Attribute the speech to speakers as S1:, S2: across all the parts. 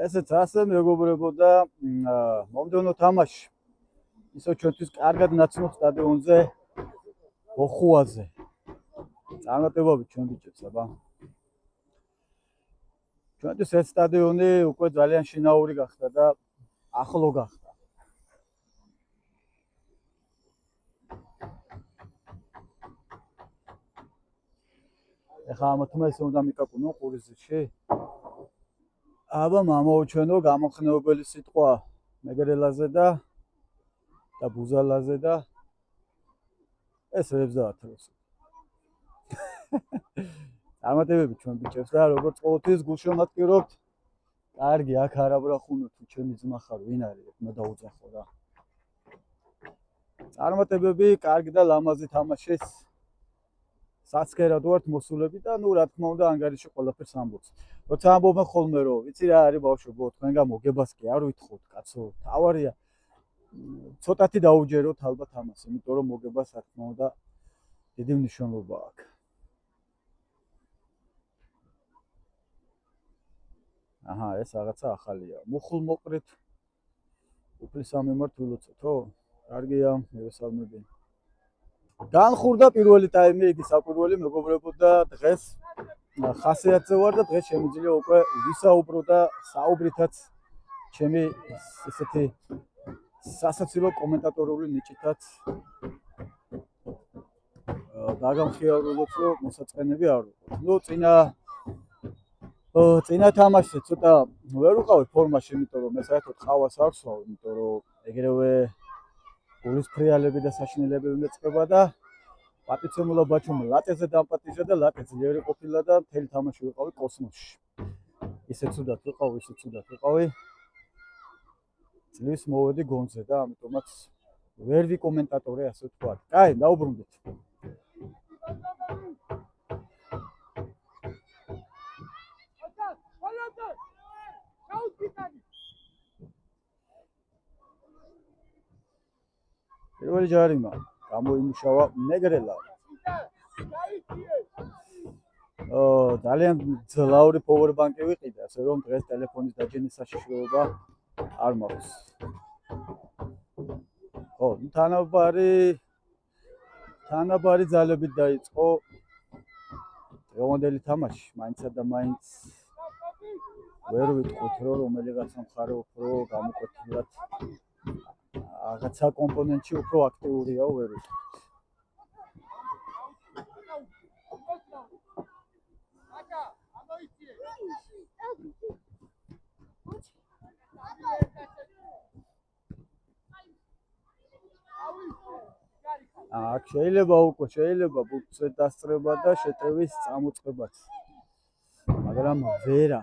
S1: ესეც ასე მეგობრებო და მომდევნო თამაში ისო ჩვენთვის კარგად ნაცნობ სტადიონზე ოხუაზე. წარმატებობით ჩვენ ბიჭებს, აბა. ჩვენთვის ეს სტადიონი უკვე ძალიან შინაური გახდა და ახლო გახდა. ეხლა ამათმა ისე უნდა მიკაკუნო ყურიზში. აბა მამაოჩვენო გამოხნეობელი სიტყვა მეგრელაზე და ბუზალაზე და ეს ვებს დაათროს. წარმატებები ჩვენ ბიჭებს და როგორც ყოველთვის გულშემატკივრობთ. კარგი, აქ არ აბრახუნოთ, ჩემი ძმა ხარ, ვინ არის, უნდა დაუძახო რა. წარმატებები, კარგი და ლამაზი თამაშის საცქერად ვართ მოსულები და რა თქმა უნდა ანგარიში ყველაფერს ამბობს. როცა ამბობენ ხოლმე რომ ვიცი რა არის ბავშვებო, თქვენგან მოგებას კი არ ვითხოვთ, კაცო. თავარია ცოტათი დაუჯეროთ ალბათ ამას, იმიტომ რომ მოგებას რა თქმა უნდა დიდი მნიშვნელობა აქვს. აჰა, ეს რაღაცა ახალია. მუხლ მოყრით უფლის ამემართ ვილოცეთო? კარგია, მივესალმები. განხურდა პირველი ტაიმი, იგი საკვირველი მეგობრებო და დღეს ხასიათზე ვარ და დღეს შემიძლია უკვე ვისაუბრო და საუბრითაც ჩემი ესეთი სასაცილო კომენტატორული ნიჭითაც დაგამხიარულოთ, რომ მოსაწყენები არ ვიყოთ. ნუ წინა თამაშზე ცოტა ვერ ვიყავი ფორმაში, იმიტომ რომ მე საერთოდ ყავას არ ვსვავ, იმიტომ რომ ეგრევე გულის ფრიალები და საშინელები მეწყება და პატიცემულა ბაჩუმ ლატეზე დამპატიჟა და ლატე ძლიერი ყოფილა და მთელი თამაში ვიყავი კოსმოსში. ისე ცუდად ვიყავი. წლის მოვედი გონზე და ამიტომაც ვერ ვიკომენტატორე, ასე ვთქვათ. კაი, დაუბრუნდით. პირველი ჯარიმა გამოიმუშავა მეგრელა. ძალიან ძლავრი პოვერბანკი ვიყიდა, ასე რომ დღეს ტელეფონის დაჯენის საშიშროება არ მაქვს. ხო, თანაბარი ძალებით დაიწყო დღევანდელი თამაში, მაინცსა და მაინც ვერ ვიტყვით, რომ რომელიღაცა მხარე უფრო გამოკვეთილად რაღაცა კომპონენტში უფრო აქტიურიაო, ვერ ვიტყვით. აქ შეიძლება ბურთზე დასწრება და შეტევის წამოწყებაც. მაგრამ ვერა.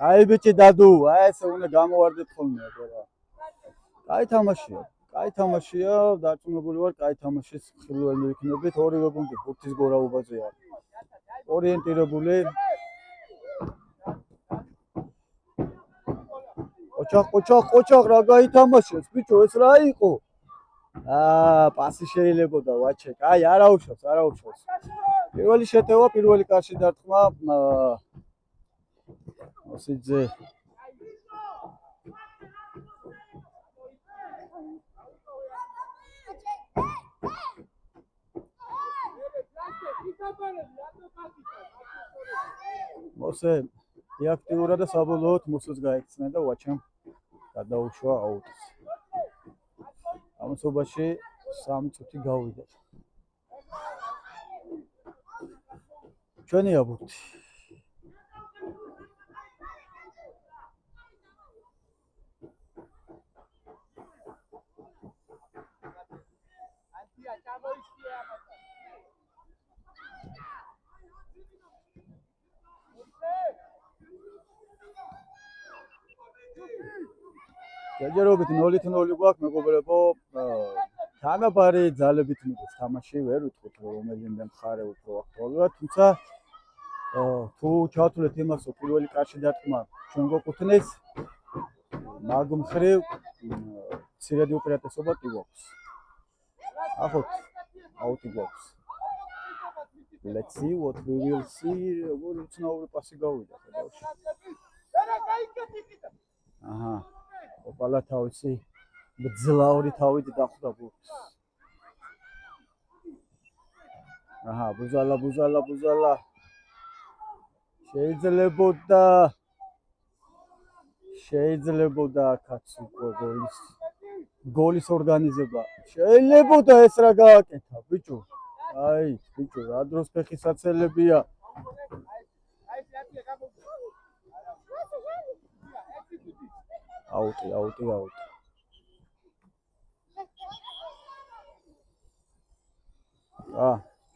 S1: აი ბიჭი დადუ, აი ესე უნდა გამოვარდეთ ხოლმე რა. კაი თამაშია, დარწმუნებული ვარ, კაი თამაშის ხილველი ვიქნებით. ორივე გუნდი ბურთის გორაობაზე არის ორიენტირებული. ოჩახ რა გაითამაშეს, ბიჭო, ეს რა იყო? პასი შეიძლებოდა ვაჩეკ. აი, არა უშავს. პირველი შეტევა, პირველი კარში დარტყმა ოსიძე. მოსე აქტიურა და საბოლოოდ მოსეს გაიქცნა და ვაჩამ გადაუშვა აუტს. ამასობაში 3 წუთი გავიდა. ჩვენია ბურთი. ჯერჯერობით 0-0 გვაქვს მეგობრებო. თანაბარი ძალებით მიდის თამაში, ვერ ვიტყვით რომ რომელიმე მხარე უფრო აქტუალურია, თუმცა თუ ჩავთვლით იმას, რომ პირველი კარში დარტყმა ჩვენ გვეკუთვნის, მაგ მხრივ მცირედი უპირატესობა კი გვაქვს. ახოთ აუტი გვაქვს. let's see what we will see. როგორ უცნაური პასი გავიდა ბავშვი. აჰა. ოპალა თავისი ბძლაური თავით დახვდა ბურთს. აჰა, ბუზალა. შეიძლება აქაც უკვე გოლის ორგანიზება. შეიძლება ეს რა გააკეთა, ბიჭო. აი, ბიჭო, რა დროს ფეხისაცელებია. აუტი.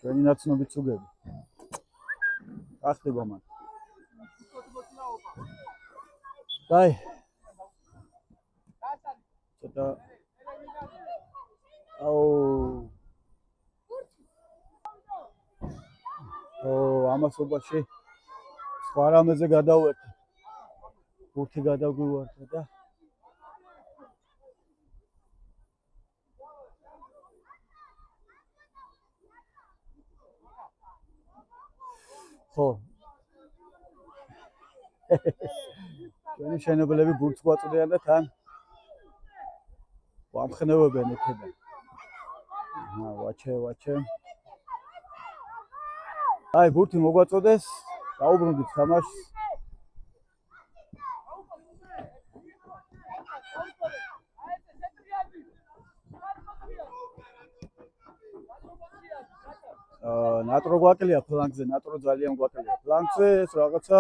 S1: ჩვენი ნაცნობი ცუგები. ახდება მან. დაი. ცოტა ამასობაში სხვა რამეზე გადავერთე. ბურთი გადაგვივარდა და ხო. ჩვენი შენობლები ბურთს გვაწოდიან და თან ვამხნევებენ იქიდან. ვაჩე. აი, ბურთი მოგვაწოდეს, დაუბრუნდით თამაშს. ნატრო გვაკლია ფლანგზე, ნატრო ძალიან გვაკლია ფლანგზე, ეს რაღაცა.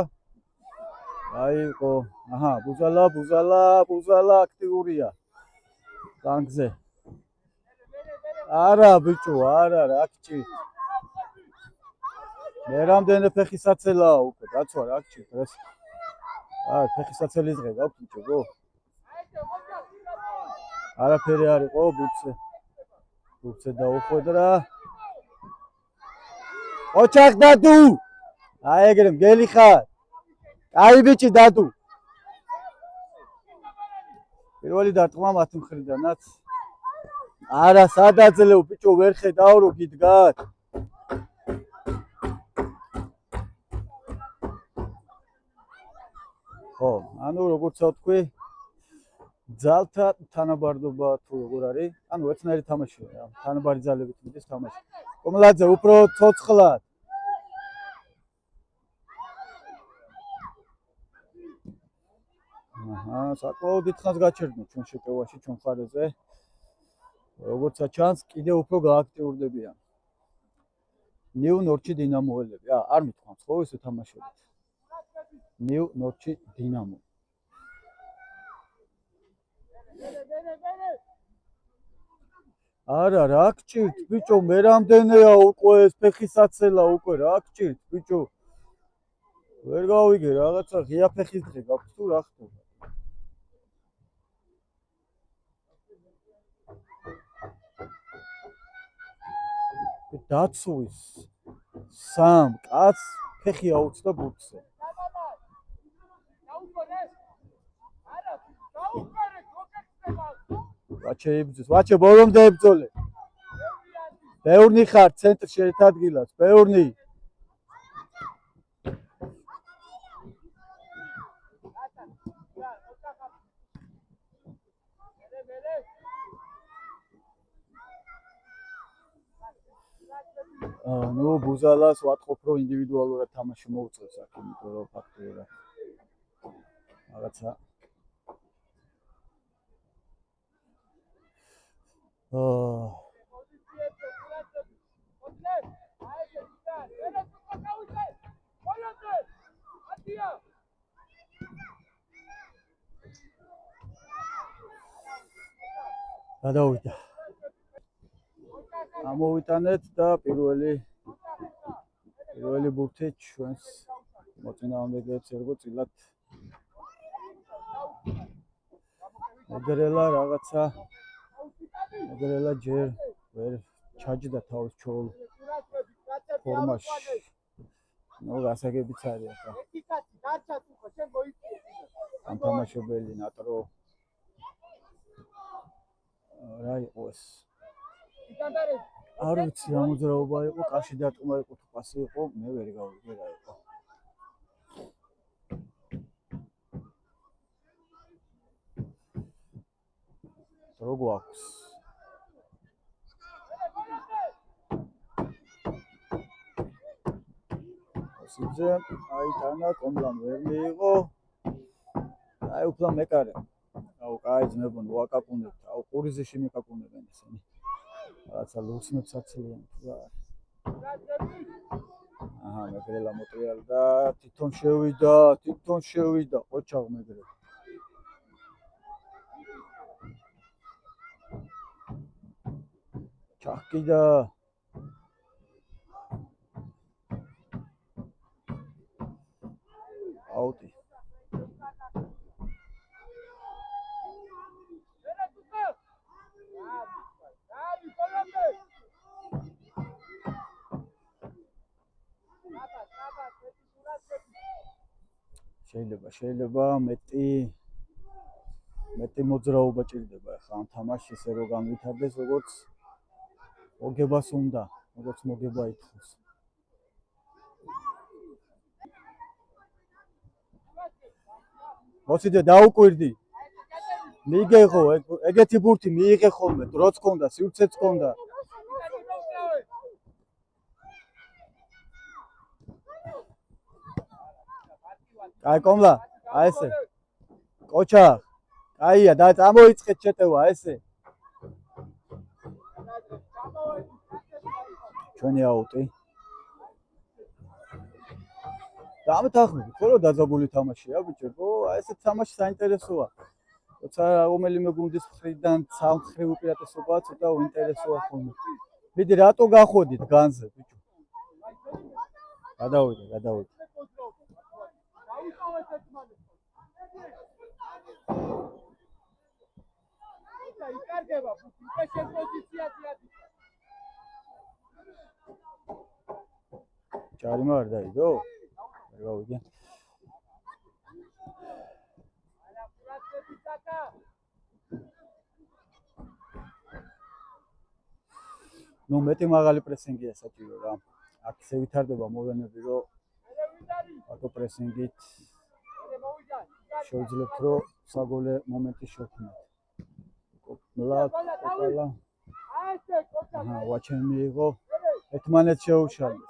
S1: აიყო. აჰა, ბუზალა აქტიურია. ფლანგზე. არა, ბიჭო, არა, რა გჭირთ. მე რამდენი ფეხისაცელაა უკვე, დაცვა რა გჭირთ ეს. ფეხისაცელის დღე გაქვს ბიჭო, გო. არაფერი არ იყო ბურთზე დაუხვედრა. ოჩახ დადუ. აი ეგრე მგელი ხარ. აი ბიჭი დადუ. პირველი დარტყმა მათი მხრიდანაც. არა, სადაძლევ ბიჭო, ვერ ხედავ რო გიდგათ. ხო, ანუ როგორც ვთქვი, ძალთა თანაბარდობა თუ როგორ არის, ანუ ერთნაირი თამაშია რა. თანაბარი ძალებით მიდის თამაში. კომლაძე უფრო ცოცხლად. აჰა, საკმაოდ დიდხანს გაჩერდნო ჩვენ შეტევაში, ჩვენ მხარეზე. როგორც ჩანს, კიდევ უფრო გააქტიურდებიან. ნიუ-ნორჩი დინამოელები. არ მithქვამს ხო ესე თამაშობთ. ნიუ-ნორჩი დინამო. არა, რა გჭირთ, ბიჭო, მე რამდენია უკვე ეს ფეხისაცელა უკვე რა გჭირთ, ბიჭო. ვერ გავიგე რაღაცა ღია ფეხის დღე გაქვს თუ რა ხდება. დაცვის სამ კაც ფეხი აუწდა ბურთზე. ვაჩე ბოლომდე ებრძოლე. ბევრნი ხარ ცენტრში ერთ ადგილას, ბევრნი. ნუ ბუზალას ვატყობ რომ ინდივიდუალურად თამაში მოუწევს აქ, იმიტომ რომ ფაქტია რაღაცა გადავიდა. ამოვიტანეთ და პირველი ბურთი ჩვენს მოწინააღმდეგეებს ერგო წილად ეგრელა რაღაცა ეგრელა ჯერ ვერ ჩაჯდა თავს ჩოულ ფორმაში. ნუ გასაგებიც არის ახლა. ამ თამაშობელი ნატრო რა იყო ეს? არ ვიცი რა მოძრაობა იყო, კაში დარტყმა იყო თუ პასი იყო, მე ვერ გავიგე რა იყო. დრო გვაქვს. სიძე, აი თანა კომლამ ვერ მიიღო. აი უფრო მეკარე. აუ, კაი ძმებო, ვაკაკუნებთ. აუ, ყურიზეში მეკაკუნებენ ესენი. რაცა ლუსმებს აცლიან თუ რა. აჰა, მეგრელა მოტრიალდა, თვითონ შევიდა, ყოჩაღ მეგრე. ჩახკიდა. აუტი. შეიძლება მეტი მოძრაობა ჭირდება ახლა ამ თამაშს ესე რომ განვითარდეს როგორც მოგებას უნდა, როგორც მოგება ითხოვს. მოსიდე დაუკვირდი. მიიგეღო, ეგეთი ბურთი მიიღე ხოლმე, დროც ქონდა, სივრცეც ქონდა. აი კომლა, აი ესე. კოჩა, აია, და წამოიწყეთ შეტევა ესე. ჩვენი აუტი. დამთახმები, ხო რომ დაძაბული თამაშია ბიჭო, აი ესე თამაში საინტერესოა. როცა რომელიმე გუნდის მხრიდან სამხრივ უპირატესობაა, ცოტა უინტერესოა ხოლმე. მიდი რატო გახვედით განზე ბიჭო? გადავიდე. იკარგება, უკვე პოზიციაზე ადის. ჯარიმა არ დაიდო? ვერ გავიგე. ნუ მეტი მაღალი პრესინგია საჭირო რა. აქ ისე ვითარდება მოვლენები, რომ აკო პრესინგით შევძლებთ, რომ საგოლე მომენტი შევქმნათ. კოპლა. აჰა, ვაჩენ მიიღო. ერთმანეთს შეუშალეს.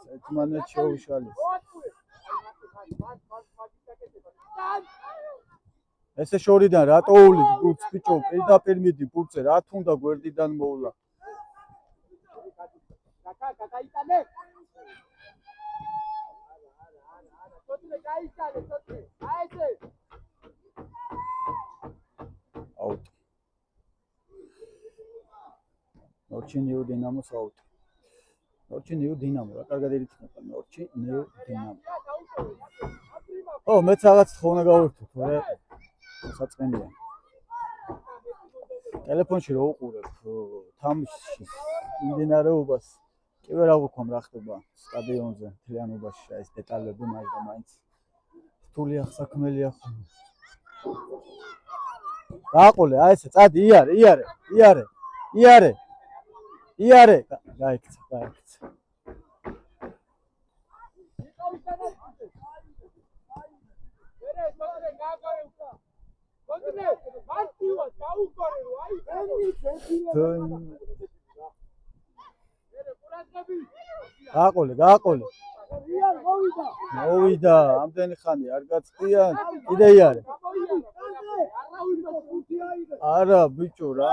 S1: ესე შორიდან რატო უვლით ბურთს ბიჭო, პირდაპირ მიდი ბურთზე, რა თუნდა გვერდიდან მოვლა. აუტ. ნორჩინიუ დინამოს აუტ. ნორჩინიუ დინამო, რა კარგად ირიცხება ნორჩინიუ დინამო. ო, მეც რაღაც ხონა გავურთო, რა საწყენია. ტელეფონში რო უყურებ თამაშში მიმდინარეობას, კი ვერ აღვიქვამ რა ხდება სტადიონზე, მთლიანობაში ეს დეტალები მაინც რთული ახსაქმელია ხოლმე. გააყოლე, აი ესე, წადი, იარე. გაიქცა. გააყოლე. მოვიდა, ამდენი ხანი არ გაწყვიან, კიდე იარე. არა, ბიჭო რა.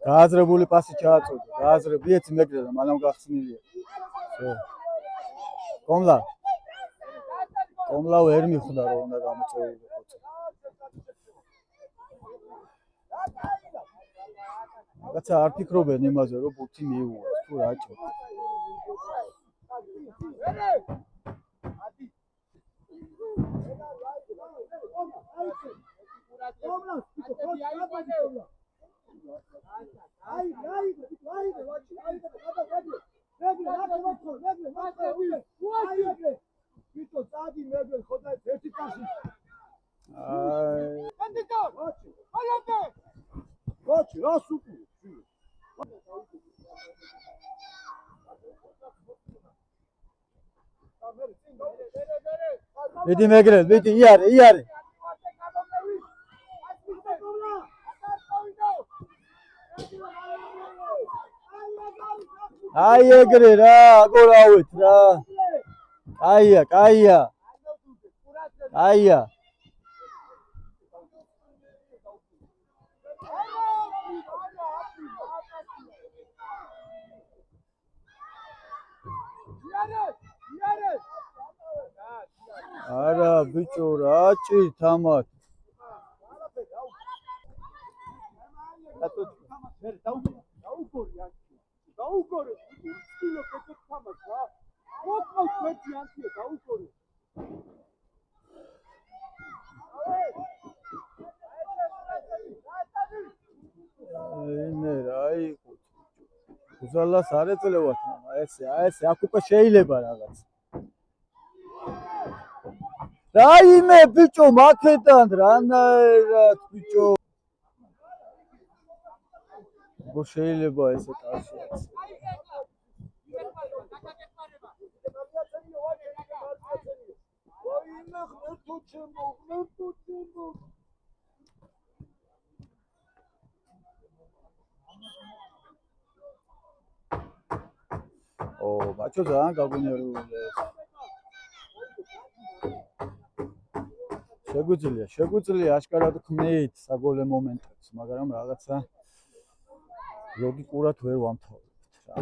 S1: გააზრებული პასი ჩააწოდა. გააზრებიეთ მეგრელა, მანამ გახსნილია. კომლა ვერ მიხვდა რომ უნდა გამოწევილიყო. რაღაცა არ ფიქრობენ იმაზე, რომ ბურთი მიუვას თუ რა ჭირს. Vedi Megrel, vedi iare. Ai egre ra, agora uit ra. Caia. Ara bicho ra ჭი თამათ. იმე რა იყო. უზალას არ ეწლევათ, ესე აქ უკვე შეიძლება რაღაც. რაიმე ბიჭო მაქედან რანაირად ბიჭო. გო შეიძლება ესე კავშირიც. ო, ბაჭო ძალიან გაგონიურებულია ეს. შეგვიძლია აშკარად ქმნით საგოლე მომენტებს, მაგრამ რაღაცა ლოგიკურად ვერ ვამთავრებთ რა.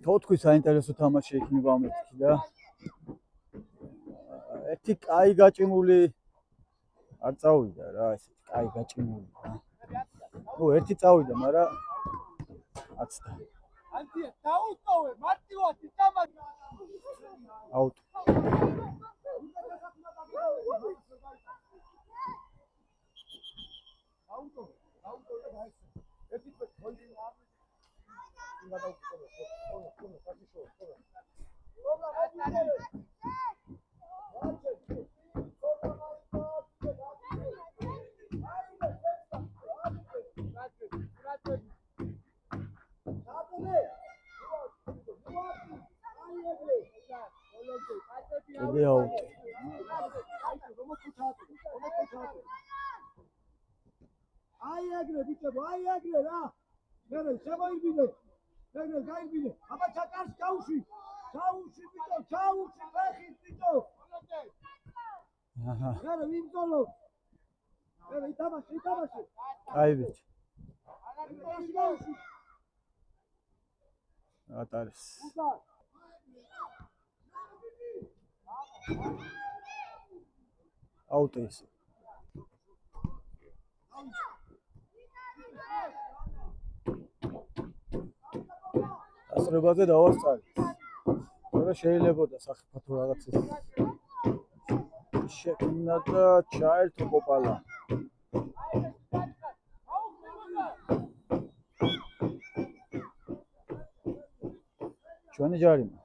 S1: თოთქვი საინტერესო თამაში იქნება მეთქი და ერთი კაი გაჭიმული არ წავიდა რა, ესეთი კაი გაჭიმული რა. ნუ ერთი წავიდა, მაგრამ აცდა. ანტია, დაუტოვე, მარტივად ითამაშე. აუტ. Ai agre, bicho, ai agre ra. Mere, შემოიბინე. Mere, გაიბინე. აბა ჩაკარს ჩაუში. ჩაუში ბიჭო, ჩაუში ფეხით ბიჭო. აჰა. Mere, ვიმწოლო. Mere, ითამაშე. აი ბიჭო. ატარეს. აუტეს. ასრებაზე დავასწარი. მაგრამ შეიძლებოდა სახიფათო რაღაც შექმნა და ჩაერთო კოპალა. ჩვენი ჯარიმა.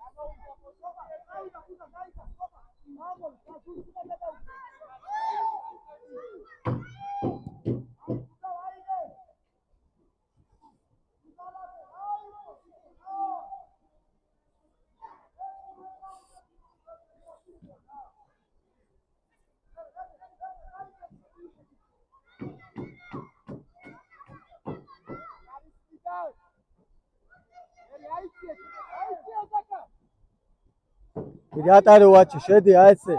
S1: გიატარო ვაჩი, შედი აი ესე.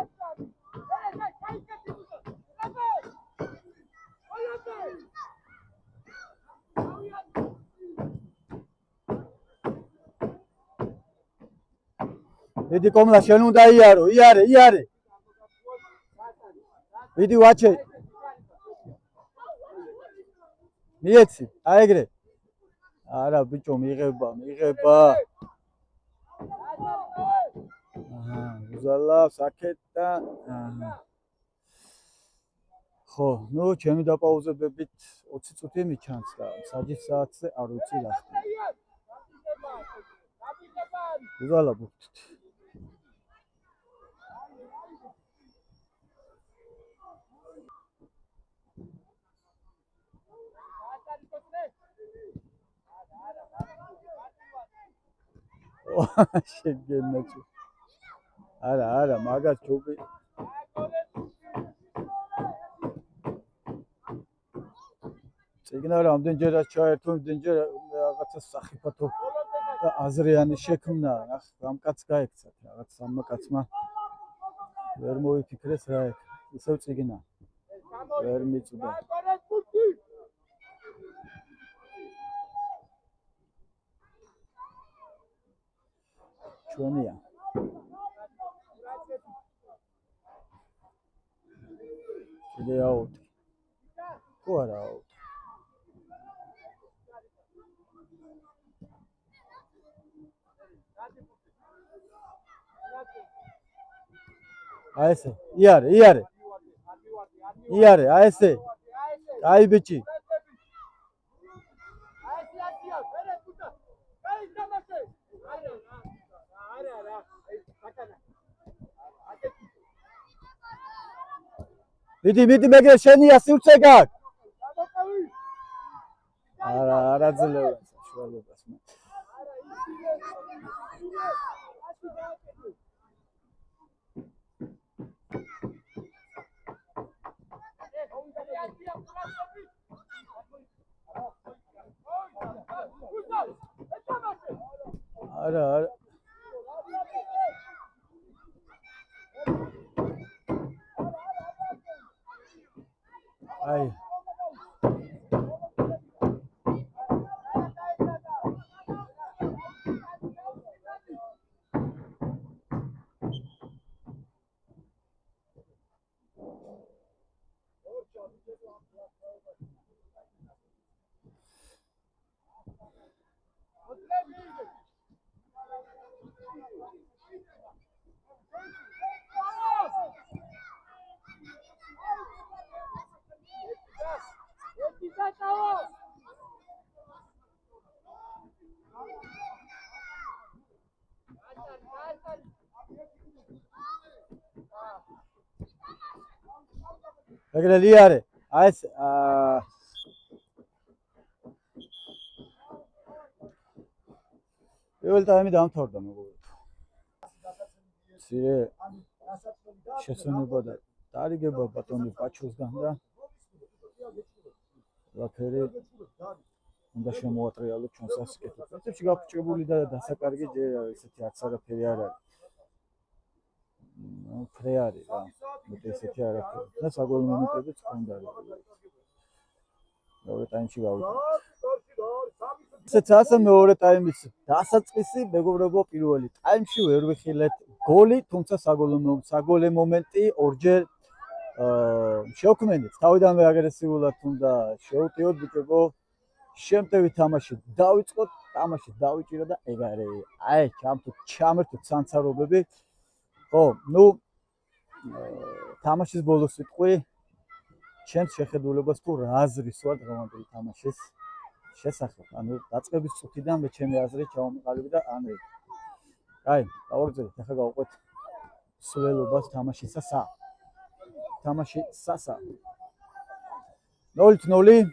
S1: დიდი კომლა შენ უნდა იარო, იარე. ვიდი ვაჩე. მიეცი, აი ეგრე. არა ბიჭო, მიღება. აჰა, უზალა საკეტა. ხო, ნუ ჩემი დაპაუზებებით 20 წუთი მიჩანს და საჯის საათზე არ ვიცი რა ხდება. უზალა ბუქთ. შეგენაჩი. არა, მაგას ჯობი. წიგნა რამდენჯერაც ჩაერთო, იმდენჯერ რაღაცა სახიფათო და აზრიანი შექმნა. ამ კაცს გაექცათ, რაღაც ამ კაცმა ვერ მოიფიქრეს რა ეგ. ისევ წიგნა. ვერ მიწვდა. ჩვენია. კიდე აუტ. თუ არა აუტ. აი ესე, იარე, აი ესე. აი ბიჭი. მიდი მეგრე შენია სივრცე გაქვს. არა ძლევს საშუალებას. არა. აი. ეგრელი არის. აი ეს პირველ ტაიმი დამთავრდა მეგობრებო. მცირე შესვენება და დარიგება ბატონი პაჩოსგან და ყველაფერი უნდა შემოატრიალოთ ჩვენს ასკეთებს. პრინციპში გაფუჭებული და დასაკარგი ესეთი არც არაფერი არ არის. ფრე არის რა. მეტი ესეთი არაფერი. და საგოლ მომენტებიც ჰქონდა. მეორე ტაიმში გავიდა. ესეც ასე მეორე ტაიმის დასაწყისი მეგობრებო პირველი ტაიმში ვერ ვიხილეთ გოლი, თუმცა საგოლე მომენტი ორჯერ შევქმნით. თავიდანვე აგრესიულად უნდა შევტიოთ ბიჭებო. შემტევი თამაში დავიწყოთ, თამაში დავიჭირო და ეგ არის. აი, ჩამერთოთ სანცარობები. ხო, ნუ თამაშის ბოლოს ვიტყვი, ჩემს შეხედულებას თუ რა აზრის ვარ დღევანდელი თამაშის შესახებ. ანუ დაწყების წუთიდან მე ჩემი აზრი ჩავამყალიბე და ანუ აი, გავაგრძელეთ, ახლა გავყვეთ სულელობას თამაშისასა. თამაში სასა. 0-0.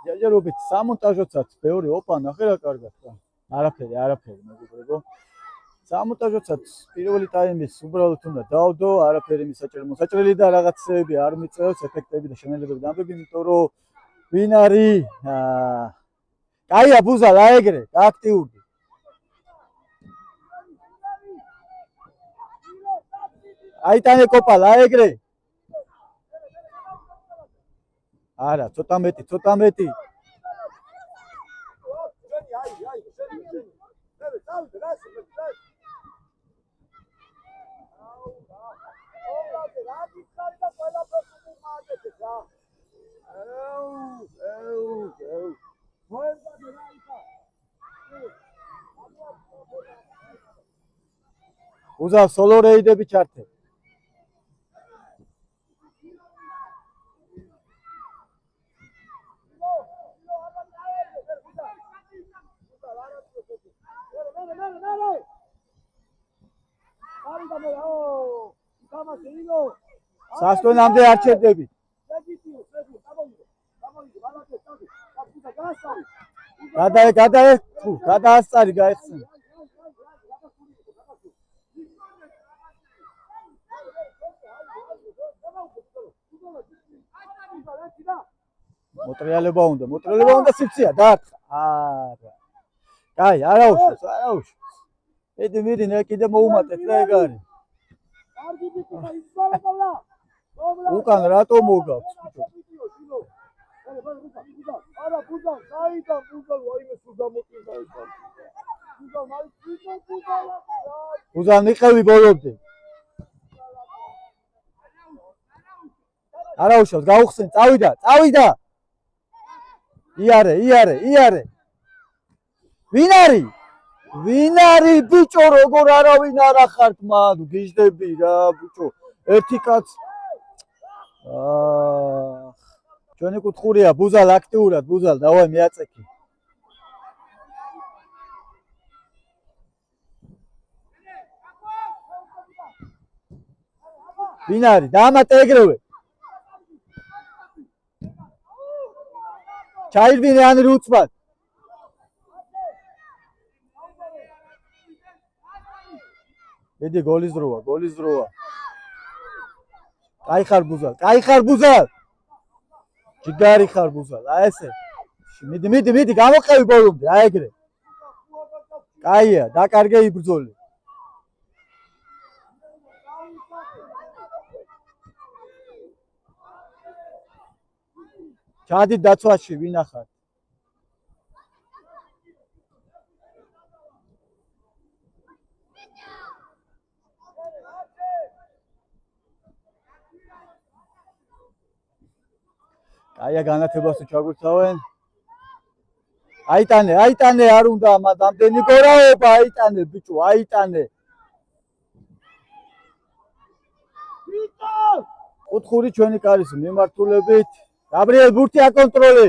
S1: ჯერჯერობით სამონტაჟოცაც ბევრი ოპა ნახე რა კარგად. არაფერი მეგობრებო. სამონტაჟოცაც პირველი ტაიმის უბრალოდ უნდა დავდო, არაფერი მოსაჭრელი და რაღაცები არ მიწევს, ეფექტები და შენელებები დამბები, იმიტომ რომ ვინ არის კაია ბუზა დაეგრე, აქტიური. აიტანე კოპა დაეგრე. არა, ცოტა მეტი. ბუზა სოლო რეიდები ჩართე. სასტონამდე არ ჩერდები. გადაასწარი გაიხსენ. მოტრიალება უნდა სიფცია დაარტყა. არა. კაი, არა უშავს. მიდი, ნე კიდე მოუმატეთ რა ეგ არის. უკან რატო მოგაქვს? არა, ბუზა, საიდან ბუზა, ვაიმე სულ დამოკიდა ეს. ბუზა, მიყევი ბოლომდე. არა უშავს, გაუხსენ, წავიდა. იარე. ვინ არის ბიჭო, როგორ არავინ არ ახართ მან, გიждები რა ბიჭო. ერთი კაც. ჩვენი კუთხურია, ბუზალ აქტიურად, დავაი მეაწექი. ვინ არის? დაამატე ეგრევე. ჩაირბინე ანრი უცბად. ედი გოლის დროა. კაი ხარ ბუზალ. ჯიგარი ხარ ბუზალ, აი ესე. მიდი, გამოყევი ბოლომდე, აი ეგრე. კაია, დაკარგე იბრძოლე. ჩადი დაცვაში, ვინ ახარ? კაია განათებას ჩაგვიცავენ. აიტანე არ უნდა ამდენი გორაობა, აიტანე ბიჭო, აიტანე. კუთხური ჩვენი კარის მიმართულებით. გაბრიელ ბურთი აკონტროლე.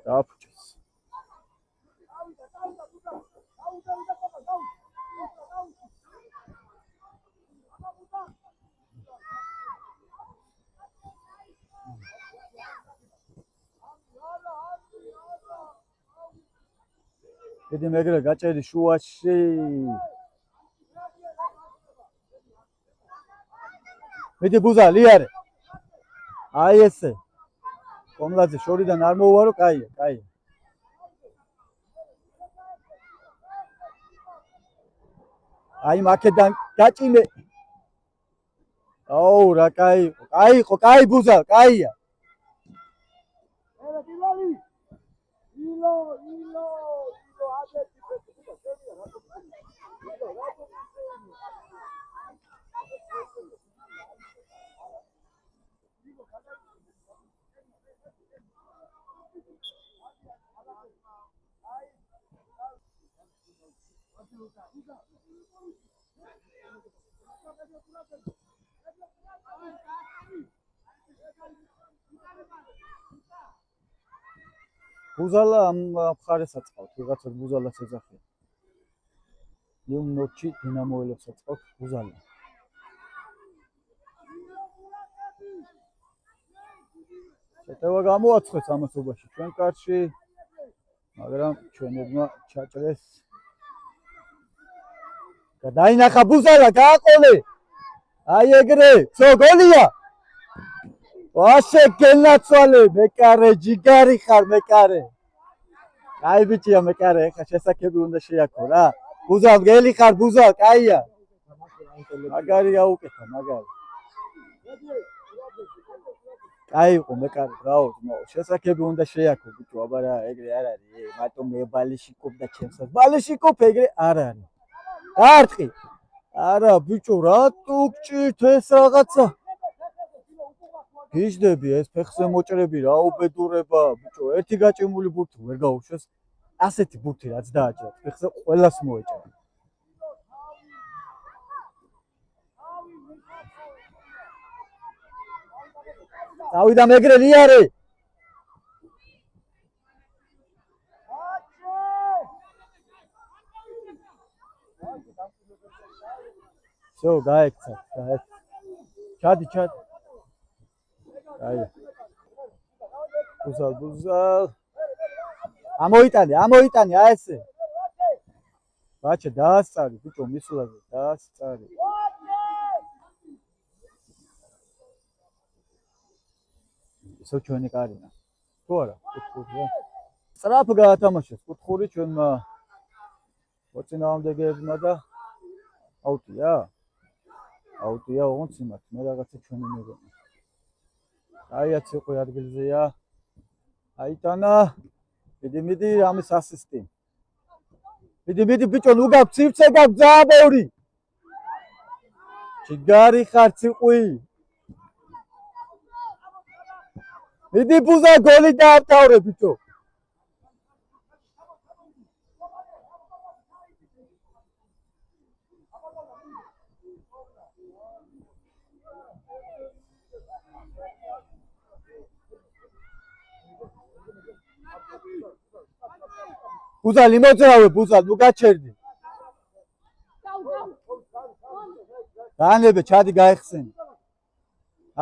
S1: დაფუჭეს. ედი მეგრე გაჭედი შუაში. მიდი ბუზა, ლიარე. აი ესე. კომლაძე შორიდან არ მოუვარო, კაია. აი მაკედან გაჭიმე. აუ რა კაი ბუზა, კაია. ბუზალა ამ მხარეს აწყავთ, ვიღაცა ბუზალას ეძახიან. ნიუ ნოჩი დინამოელებს აწყავთ ბუზალა. შეტევა გამოაცხეს ამასობაში ჩვენ კარში, მაგრამ ჩვენებმა ჩაჭრეს დაინახა ბუზალა გააყოლე. აი ეგრე, ცო გოლია. ვაშე გენაცვალე, მეკარე ჯიგარი ხარ მეკარე. აი ბიჭია მეკარე, ხა შესაძლებელი უნდა შეაქო რა. ბუზალ გელი ხარ ბუზალ, კაია. მაგარი გაუკეთა, მაგარი. აიყო მეკარე, ბრავო, შესაძლებელი უნდა შეაქო ბიჭო, აბა რა, ეგრე არ არის, მარტო მე ბალიშიკობ და ჩემსაც. ბალიშიკობ ეგრე არ არის. არტყი. არა, ბიჭო, რატო გჭირთ ეს რაღაცა? გიждები ეს ფეხზე მოჭრები რა უბედურება, ბიჭო, ერთი გაჭიმული ბურთი ვერ გაუშვეს. ასეთი ბურთი რაც დააჭერა, ფეხზე ყველას მოეჭრა. დავიდა მეგრელი არე. სო გაიქცა, ჩადი. აი. ბუზალ. ამოიტანე, აი ესე. ბაჭე დაასწარი, ბიჭო, მისულაზე დაასწარი. ისო ჩვენი კარინა. თუ არა, კუთხურია. სწრაფ გაათამაშეს კუთხური ჩვენმა მოწინააღმდეგეებმა და აუტია, ოღონდ სიმართლე, მე რაღაცა ჩვენი მეგონა. აიაც იყო ადგილზეა. აიტანა. მიდი, ამის ასისტი. მიდი, ბიჭო, ნუ გაფცივცე გაგზააბორი. ჯიგარი ხარ ციყვი. მიდი ბუზა გოლი დაამთავრე ბიჭო. ბუზალი მოძრავე, ნუ გაჩერდი. განებე, ჩადი გაიხსენი.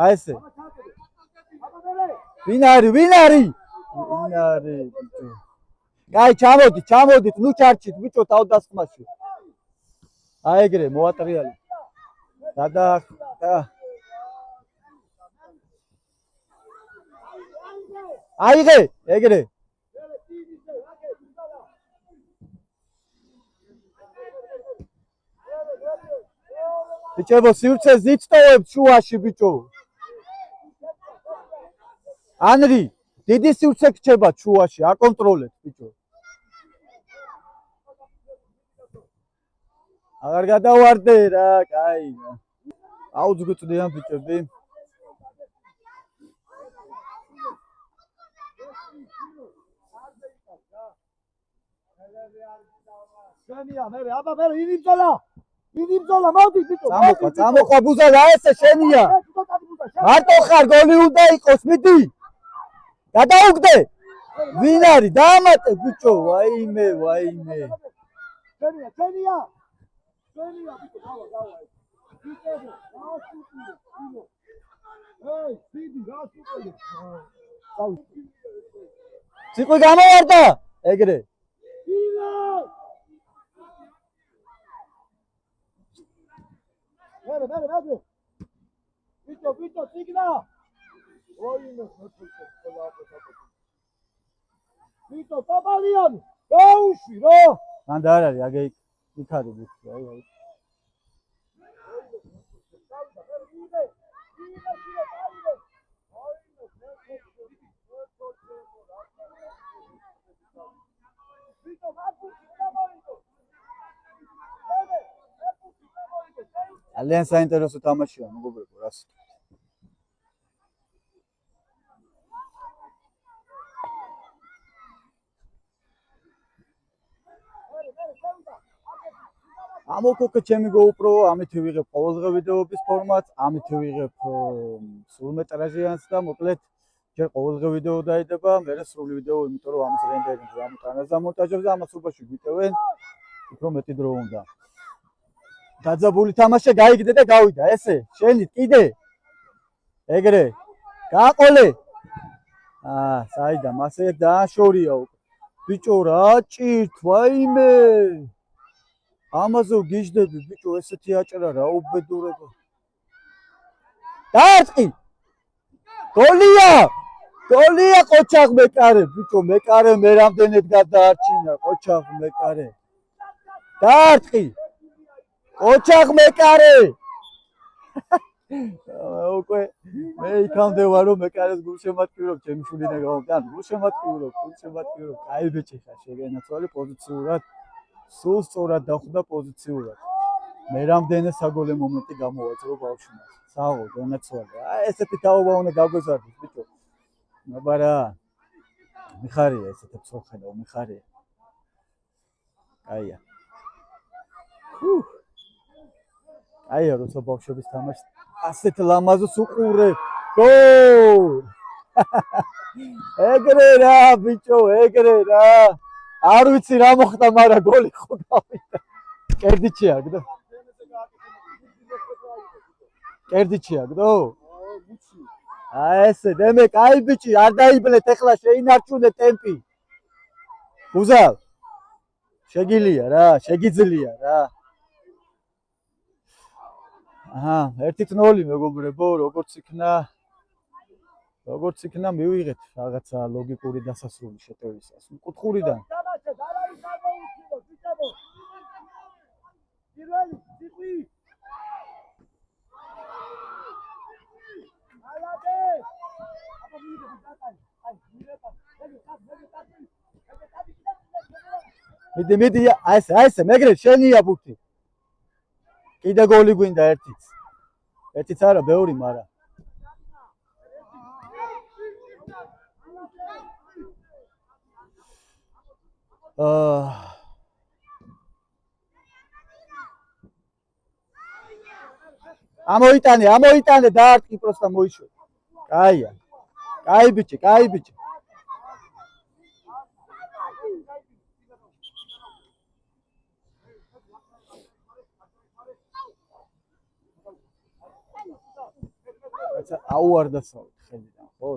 S1: აი ესე. ვინ არის ბიჭო. კაი, ჩამოდით, ნუ ჩარჩით ბიჭო თავდასხმაში. აი ეგრე მოატრიალი. და აიღე, ეგრე. ბიჭებო, სივრცეს იცტოვებთ შუაში ბიჭო. ანრი, დიდი სივრცე გრჩება შუაში, აკონტროლებთ ბიჭო. აღარ გადავარდე რა, კაი. აუძგვიწდიან ბიჭები. შენია, მე, აბა მე ინიბძოლა, მოდი ბიჭო. წამოყვა ბუზალა, ესე შენია. მარტო ხარ, გოლი უნდა იყოს, მიდი. გადაუგდე. ვინ არის? დაამატე ბიჭო, ვაიმე. შენია. ბიჭო, დავა. ბიჭო, ეი, დიდი გასუყელი. ციყვი გამოვარდა, ეგრე. მერე. ბიჭო, ციგნა. ბიჭო, პაპალიანი, გაუშვი რა. მან და არ არის, აგე იქარი ბიჭო, აი. ძალიან საინტერესო თამაშია, მეგობრებო, რას. ამოქოქე ჩემი GoPro, ამით ვიღებ ყოველდღე ვიდეოების ფორმატს, ამით ვიღებ სრულმეტრაჟიანს და მოკლედ ჯერ ყოველდღე ვიდეო დაიდება, მერე სრული ვიდეო, იმიტომ რომ ამის რენდერინგზე, ამიტანაც დამონტაჟებს და ამას უბაში გვიტევენ, უფრო მეტი დრო უნდა. დაძაბული თამაშე გაიგდე და გავიდა, ესე, შენით კიდე. ეგრე. გააყოლე. საიდან, მასე დააშორია უკვე. ბიჭო, რა ჭირთ, ვაიმე. ამაზე გიждები ბიჭო ესეთი აჭრა რა უბედურება დაარტყი გოლია ყოჩაღ მეკარე ბიჭო მეკარე მე რამდენად გადაარჩინა ყოჩაღ მეკარე დაარტყი ყოჩაღ მეკარე უკვე მე იქამდე ვარ რომ მეკარეს გულშემატკივრობ ჩემი შვილიდან გამომდა გულშემატკივრობ კაი ბიჭი ხარ შეგენაცვალე პოზიციურად სულ სწორად დახვდა პოზიციურად მე რამდენი საგოლე მომენტი გამოვაწყო ბავშვმა საღო განაცვალე აი ესეთი თაობა უნდა გაგვეზარდეს ბიჭო აბარა მიხარია ესეთი წოხედა მიხარია აია აია როცა ბავშვების თამაშს ასეთ ლამაზს უყურებ გოლ ეგრე რა ბიჭო ეგრე რა არ ვიცი რა მოხდა მაგრამ გოლი ხო გავიდა კერდიჩი აგდო კერდიჩი აგდო აი ესე დემე კაი ბიჭი არ დაიბლეთ ეხლა შეინარჩუნე ტემპი უზალ შეგიძლია რა აჰა 1-0 მეგობრებო როგორც იქნა მივიღეთ რაღაცა ლოგიკური დასასრული შეტევისას მკუთხურიდან მიდი ასე მეგრე შენია ბურთი კიდე გოლი გვინდა ერთიც არა ბევრი მარა ამოიტანე დაარტყი პროსტა მოიშვე კაია კაი ბიჭი აუარდა ხელიდან ხო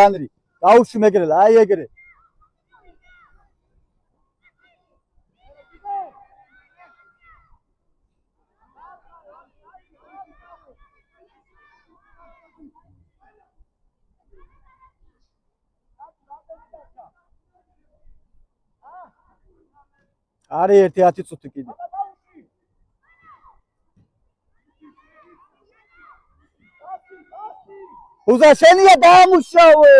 S1: ანრი დაუშვი მეგრელა აი ეგრე არი 1-10 წუთი კიდე უზა შენია დაამუშავე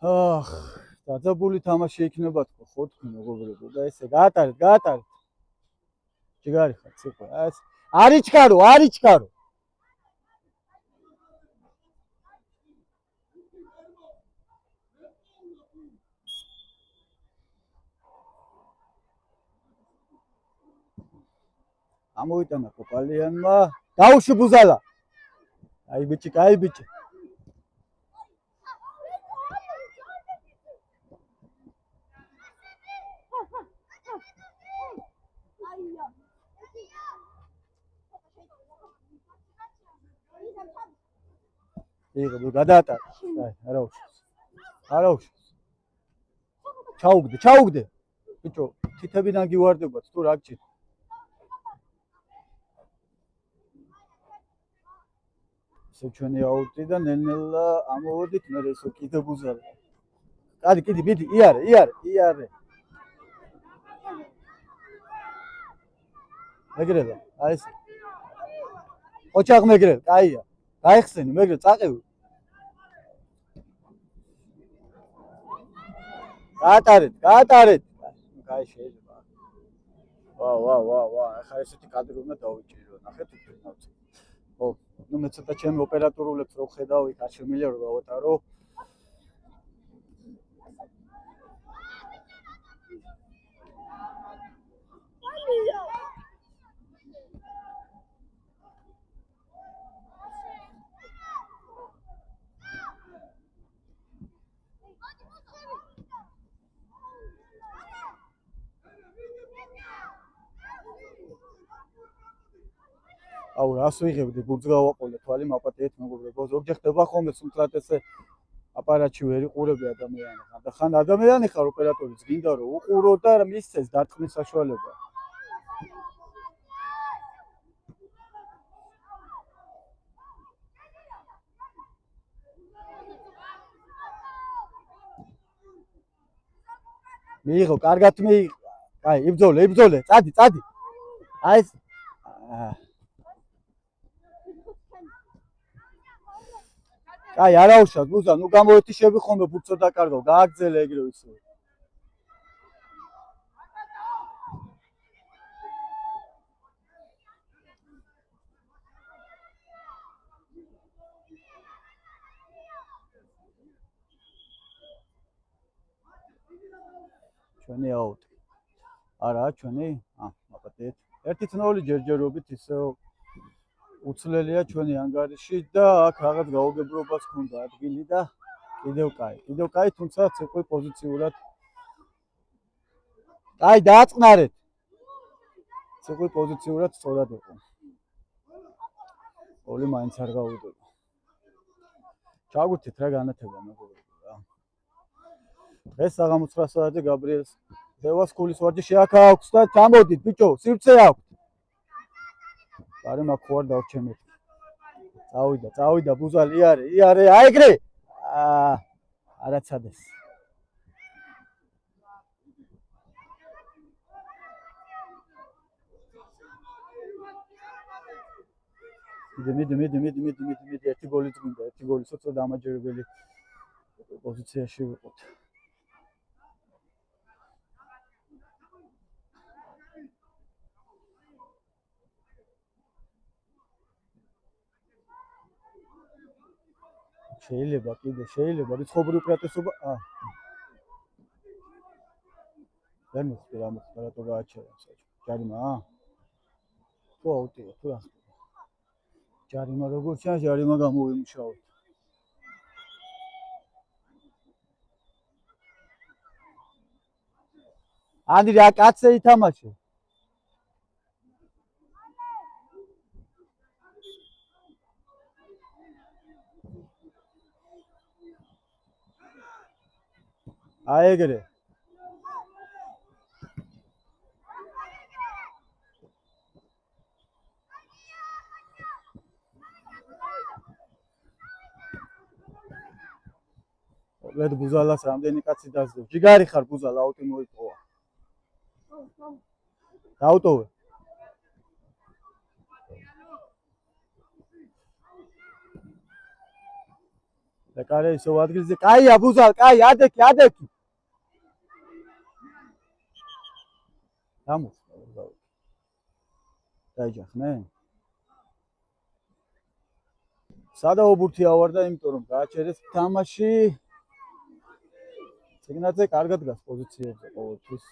S1: ახ დაძაბული თამაში იქნება თქო ხო თქვი მეგობრებო და ესე გაატარეთ ჯიგარი ხარ ციხე არიჩქარო ამოიტანა კოპალიანმა დაუშვი ბუზალა აი ბიჭი იღო გადაატარ აი არა უშავს ჩაუგდე ბიჭო თითებიდან გივარდებათ თუ რა გჭირ ჩვენი აუტი და ნელ-ნელა ამოვოდით მე ესო კიდე ბუზალა კიდე მიდი იარე მეგრელა აი ეს ოჩაღ მეგრელ კაია გაიხსენი მეგრე წაყევი გაატარეთ კაი შეიძლება ვა ახლა ესეთი კადრი უნდა დავიჭირო ნახეთ უფრო ხო ნუ მე ცოტა ჩემი ოპერატორულებს რო ხედავ იქ არ შემიძლია რომ გავატარო აუ რას ვიღებდი გურძ გავაყოლე თვალი მაპატიეთ მეგობრებო ზოგჯერ ხდება ხოლმე სულთად ესე აპარატში ვერ იყურები ადამიანი ხარ და ხან ადამიანი ხარ ოპერატორიც გინდა რომ უყურო და მისცეს დარტყმის საშუალება. მიიღო, კარგად მიიღო. აი, იბრძოლე, წადი. აი ეს აი, არა უშავ, ბუზა, ნუ გამოეთიშები ხოლმე ფუცო დაკარგავ, გააგზელე ეგრევე ისე. ჩვენი აუტ. არა, ჩვენი? მაპატეთ. 1-0 ჯერჯერობით ისე უცლელია ჩვენი ანგარიში და აქ რაღაც გაუგებრობას ქონდა ადგილი და კიდევ კაი, თუმცა ციყვი პოზიციურად. აი, დააწყნარეთ. ციყვი პოზიციურად სწორად იყო. გოლი მაინც არ გავუდება. ჩაგვირთით რა განათება მეგობრებო რა. დღეს საღამო 9 საათზე გაბრიელს დევას სკოლის ვარჯიში აქ აქვს და ჩამოდით ბიჭო, სივრცე აქვს. გარემ აქ ხო არ დავჩემეთ. წავიდა ბუზალი, იარე, აი ეგრე. არაცადეს. მიდი, ერთი გოლი წმინდა, ერთი გოლი ცოტა დამაჯერებელი პოზიციაში ვიყოთ. შეიძლება რიცხობრივ უპირატესობა. ვერ მოხდი რა მოხდა, რატო გააჩერა საჭო. ჯარიმა? თუ აუტია, თუ რა ხდება. ჯარიმა როგორ ჩანს, ჯარიმა გამოვიმუშავოთ. ანდრი რა კაცე ითამაშე. აი ეგრე. ლედ ბუზალას რამდენი კაცი დაძდო. ჯიგარი ხარ ბუზალა, აუტი მოიპოვა. დაუტოვე. და კარე ისო ადგილზე. კაია ბუზალ, კაი, ადექი. დამოხდა. დაიჯახნე. სადაობურთი ავარდა, იმიტომ რომ გააჩერეს თამაში. ციგნაძე კარგად გას პოზიციებზე ყოველთვის.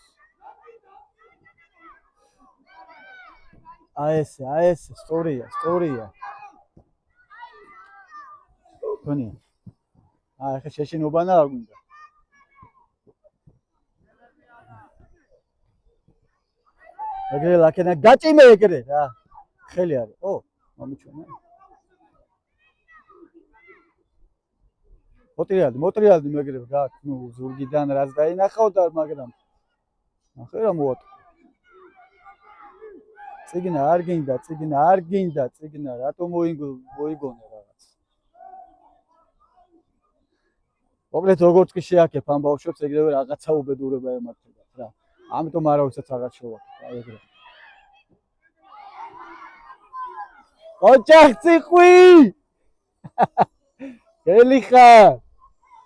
S1: აი ეს სწორია. თქვენი. ახლა შეშინებანა არ გვინდა. ეგრე ლაკენა გაჭიმე ეგრე რა. ხელი არის. მომიჩვენა. მოტრიალდი მეგრებ გააქვს, ნუ ზურგიდან რაც დაინახავდა, მაგრამ ახლა რა მოვატყო. წიგნა არ გინდა, რატო მოიგონა რაღაც. მოკლედ როგორც კი შეაქებ ამ ბავშვებს ეგრევე რაღაცა უბედურება ემართებათ რა. ამიტომ არავისაც აღარ შევაკეთებ, აი ეგრე. ოჯახ ციყვი! გელი ხარ?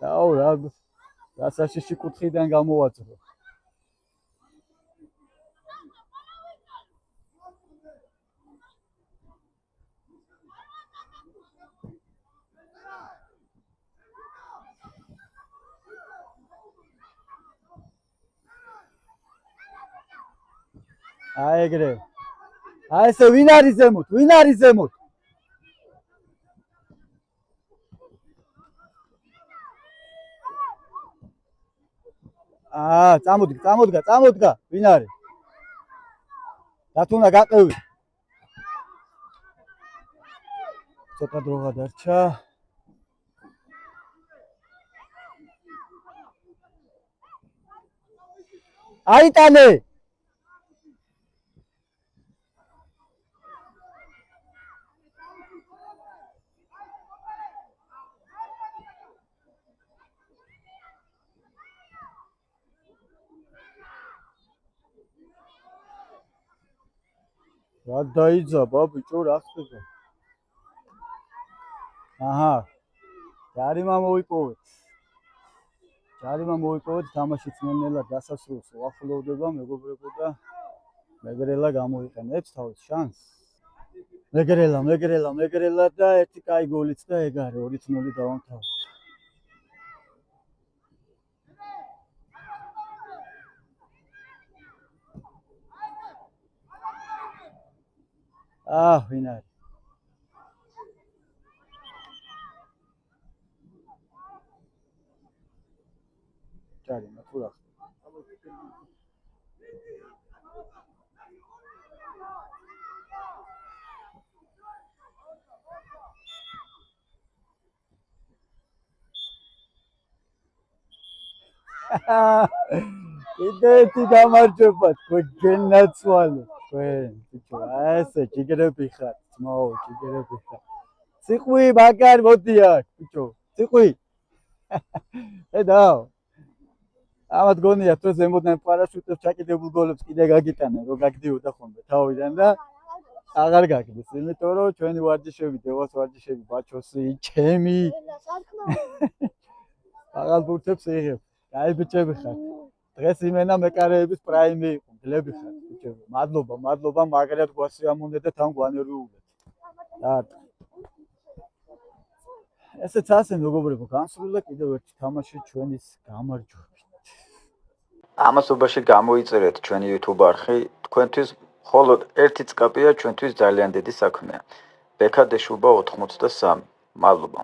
S1: აუ რა საშიში კუთხიდან გამოვაწრო. აი ეგრე. აი ესე ვინ არის ზემოთ? წამოდგა, ვინ არის? დათუნა გაყევი. ცოტა დროა დარჩა. აიტანე. რა დაიძაბა ბიჭო რა ხდება? აჰა. ჯარიმა მოიპოვეთ. თამაშიც ნელ-ნელა დასასრულს უახლოვდება მეგობრებო და მეგრელა გამოიყენებს თავის შანსს. მეგრელა და ერთი კაი გოლიც და ეგ არის 2-0 დავამთავრეთ. ვინ არის? ჯარიმა თუ რა ხდება? კიდე ერთი გამარჯვება თქვენ გენაცვალე. თქვენ ბიჭო ასე ჯიგრები ხართ, ძმაო, ჯიგრები ხართ. ციყვი მაგარ მოდი აქ, ბიჭო. ციყვი. ედაო. ამათ გონიათ რომ ზემოდან პარაშუტებს ჩაკიდებულ გოლებს კიდე გაგიტანენ, რომ გაგდიოდა ხოლმე თავიდან და აღარ გაგდეს, იმიტომ რომ ჩვენი ვარჯიშები, დევას ვარჯიშები, ბაჩოსი, ჩემი. აღარ ბურთებს იღებ. კაი ბიჭები ხართ. დღეს იმენა მეკარეების პრაიმი იყო, გლები ხართ ბიჭები. მადლობა, მაგრად გვასიამოვნეთ და თან გვანერვიულეთ. ესეც ასე მეგობრებო, განსრულდა კიდევ ერთი თამაში ჩვენის გამარჯვებით. ამასობაში გამოიწერეთ ჩვენი YouTube არხი, თქვენთვის მხოლოდ ერთი წკაპია ჩვენთვის ძალიან დიდი საქმეა. ბექადეშუბა 83. მადლობა.